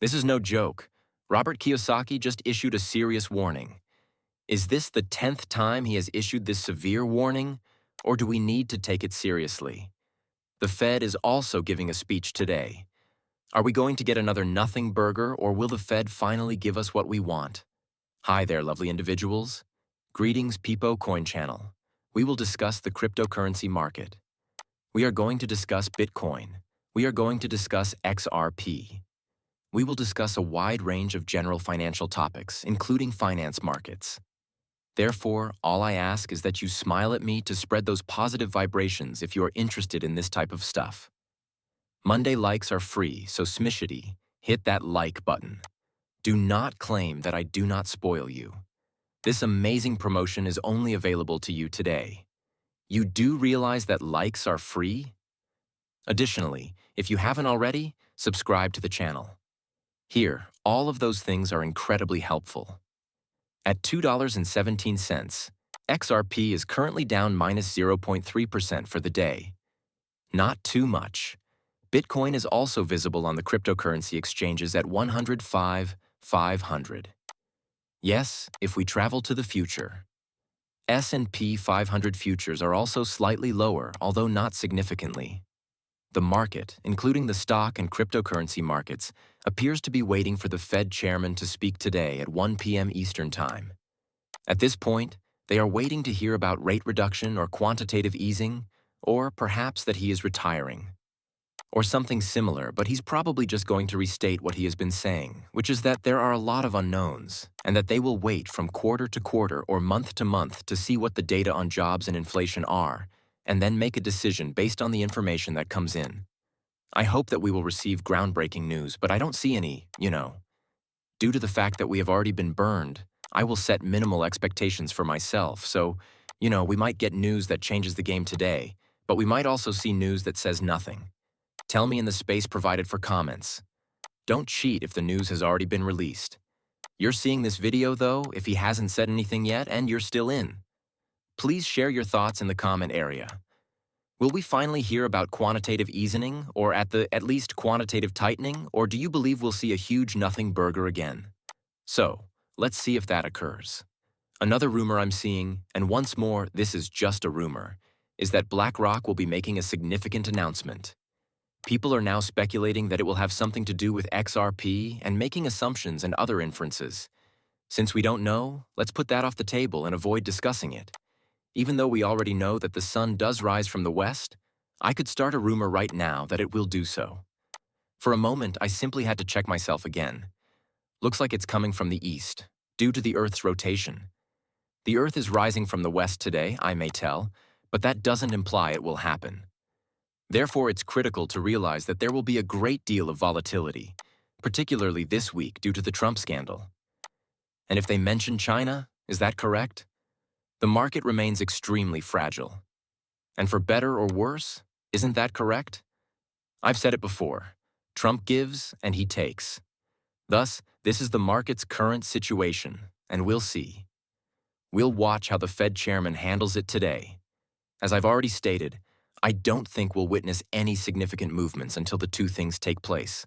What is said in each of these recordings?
This is no joke. Robert Kiyosaki just issued a serious warning. Is this the 10th time he has issued this severe warning, or do we need to take it seriously? The Fed is also giving a speech today. Are we going to get another nothing burger, or will the Fed finally give us what we want? Hi there, lovely individuals. Greetings, Peepo Coin Channel. We will discuss the cryptocurrency market. We are going to discuss Bitcoin. We are going to discuss XRP. We will discuss a wide range of general financial topics, including finance markets. Therefore, all I ask is that you smile at me to spread those positive vibrations if you are interested in this type of stuff. Monday likes are free, so smishity, hit that like button. Do not claim that I do not spoil you. This amazing promotion is only available to you today. You do realize that likes are free? Additionally, if you haven't already, subscribe to the channel. Here, all of those things are incredibly helpful. At $2.17, XRP is currently down minus 0.3% for the day. Not too much. Bitcoin is also visible on the cryptocurrency exchanges at 105,500. Yes, if we travel to the future. S&P 500 futures are also slightly lower, although not significantly. The market, including the stock and cryptocurrency markets, appears to be waiting for the Fed chairman to speak today at 1 p.m. Eastern Time. At this point, they are waiting to hear about rate reduction or quantitative easing, or perhaps that he is retiring. Or something similar, but he's probably just going to restate what he has been saying, which is that there are a lot of unknowns, and that they will wait from quarter to quarter or month to month to see what the data on jobs and inflation are, and then make a decision based on the information that comes in. I hope that we will receive groundbreaking news, but I don't see any, Due to the fact that we have already been burned, I will set minimal expectations for myself, so, we might get news that changes the game today, but we might also see news that says nothing. Tell me in the space provided for comments. Don't cheat if the news has already been released. You're seeing this video, though, if he hasn't said anything yet, and you're still in. Please share your thoughts in the comment area. Will we finally hear about quantitative easing, or at least quantitative tightening, or do you believe we'll see a huge nothing burger again? So, let's see if that occurs. Another rumor I'm seeing, and once more, this is just a rumor, is that BlackRock will be making a significant announcement. People are now speculating that it will have something to do with XRP and making assumptions and other inferences. Since we don't know, let's put that off the table and avoid discussing it. Even though we already know that the sun does rise from the west, I could start a rumor right now that it will do so. For a moment, I simply had to check myself again. Looks like it's coming from the east, due to the Earth's rotation. The Earth is rising from the west today, I may tell, but that doesn't imply it will happen. Therefore, it's critical to realize that there will be a great deal of volatility, particularly this week due to the Trump scandal. And if they mention China, is that correct? The market remains extremely fragile. And for better or worse, isn't that correct? I've said it before. Trump gives and he takes. Thus, this is the market's current situation, and we'll see. We'll watch how the Fed chairman handles it today. As I've already stated, I don't think we'll witness any significant movements until the two things take place.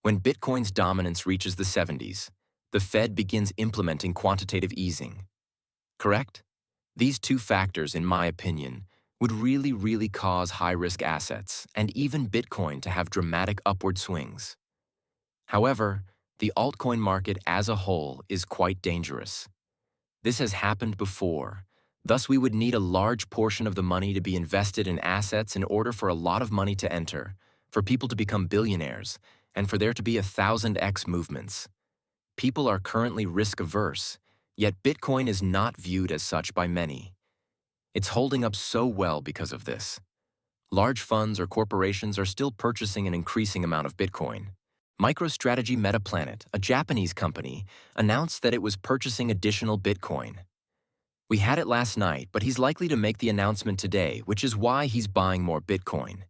When Bitcoin's dominance reaches the 70s, the Fed begins implementing quantitative easing. Correct? These two factors, in my opinion, would really cause high-risk assets and even Bitcoin to have dramatic upward swings. However, the altcoin market as a whole is quite dangerous. This has happened before. Thus, we would need a large portion of the money to be invested in assets in order for a lot of money to enter, for people to become billionaires, and for there to be 1,000x movements. People are currently risk-averse, yet Bitcoin is not viewed as such by many. It's holding up so well because of this. Large funds or corporations are still purchasing an increasing amount of Bitcoin. MicroStrategy Metaplanet, a Japanese company, announced that it was purchasing additional Bitcoin. We had it last night, but he's likely to make the announcement today, which is why he's buying more Bitcoin.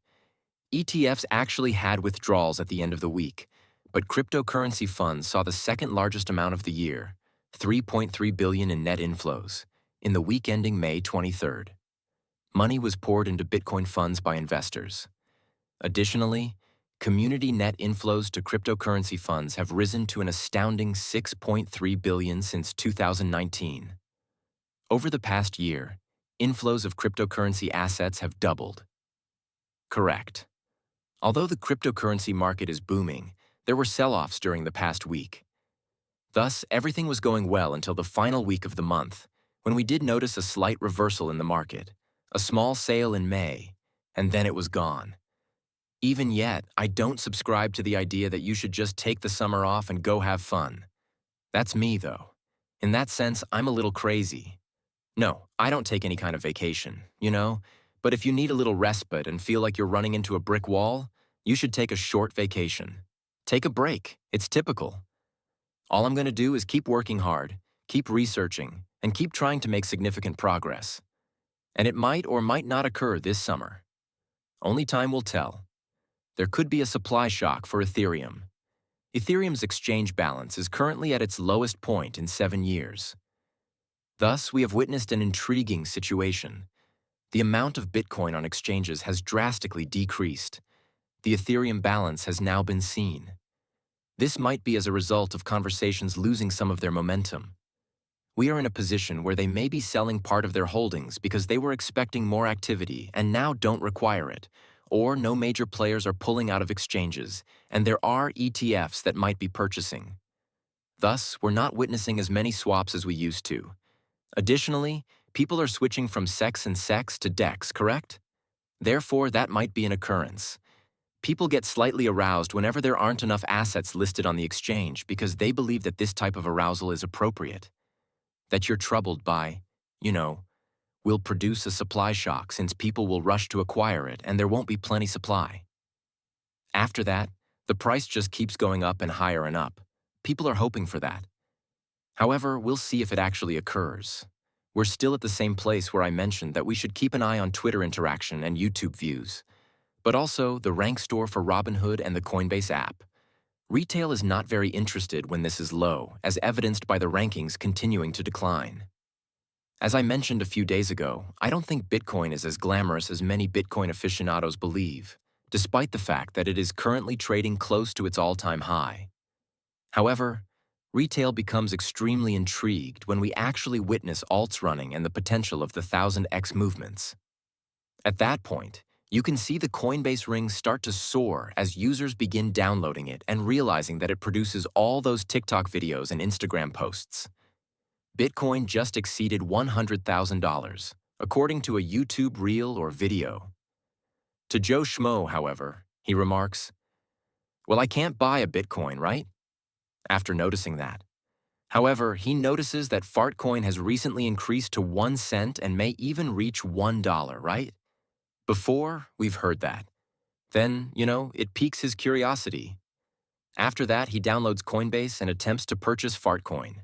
ETFs actually had withdrawals at the end of the week, but cryptocurrency funds saw the second largest amount of the year, $3.3 billion in net inflows, in the week ending May 23rd. Money was poured into Bitcoin funds by investors. Additionally, Community net inflows to cryptocurrency funds have risen to an astounding 6.3 billion since 2019. Over the past year, inflows of cryptocurrency assets have doubled. Correct. Although the cryptocurrency market is booming, there were sell-offs during the past week. Thus, everything was going well until the final week of the month, when we did notice a slight reversal in the market, a small sale in May, and then it was gone. Even yet, I don't subscribe to the idea that you should just take the summer off and go have fun. That's me, though. In that sense, I'm a little crazy. No, I don't take any kind of vacation, but if you need a little respite and feel like you're running into a brick wall, you should take a short vacation. Take a break. It's typical. All I'm going to do is keep working hard, keep researching, and keep trying to make significant progress. And it might or might not occur this summer. Only time will tell. There could be a supply shock for Ethereum. Ethereum's exchange balance is currently at its lowest point in 7 years. Thus, we have witnessed an intriguing situation. The amount of Bitcoin on exchanges has drastically decreased. The Ethereum balance has now been seen. This might be as a result of conversations losing some of their momentum. We are in a position where they may be selling part of their holdings because they were expecting more activity and now don't require it, or no major players are pulling out of exchanges, and there are ETFs that might be purchasing. Thus, we're not witnessing as many swaps as we used to. Additionally, people are switching from SEX and SEX to DEX, correct? Therefore, that might be an occurrence. People get slightly aroused whenever there aren't enough assets listed on the exchange because they believe that this type of arousal is appropriate. That you're troubled by, will produce a supply shock since people will rush to acquire it and there won't be plenty supply. After that, the price just keeps going up and higher and up. People are hoping for that. However, we'll see if it actually occurs. We're still at the same place where I mentioned that we should keep an eye on Twitter interaction and YouTube views, but also the rank store for Robinhood and the Coinbase app. Retail is not very interested when this is low, as evidenced by the rankings continuing to decline. As I mentioned a few days ago, I don't think Bitcoin is as glamorous as many Bitcoin aficionados believe, despite the fact that it is currently trading close to its all-time high. However, retail becomes extremely intrigued when we actually witness alts running and the potential of the 1000x movements. At that point, you can see the Coinbase ring start to soar as users begin downloading it and realizing that it produces all those TikTok videos and Instagram posts. Bitcoin just exceeded $100,000, according to a YouTube reel or video. To Joe Schmo, however, he remarks, "Well, I can't buy a Bitcoin, right?" After noticing that. However, he notices that Fartcoin has recently increased to 1 cent and may even reach $1, right? Before, we've heard that. Then, it piques his curiosity. After that, he downloads Coinbase and attempts to purchase Fartcoin.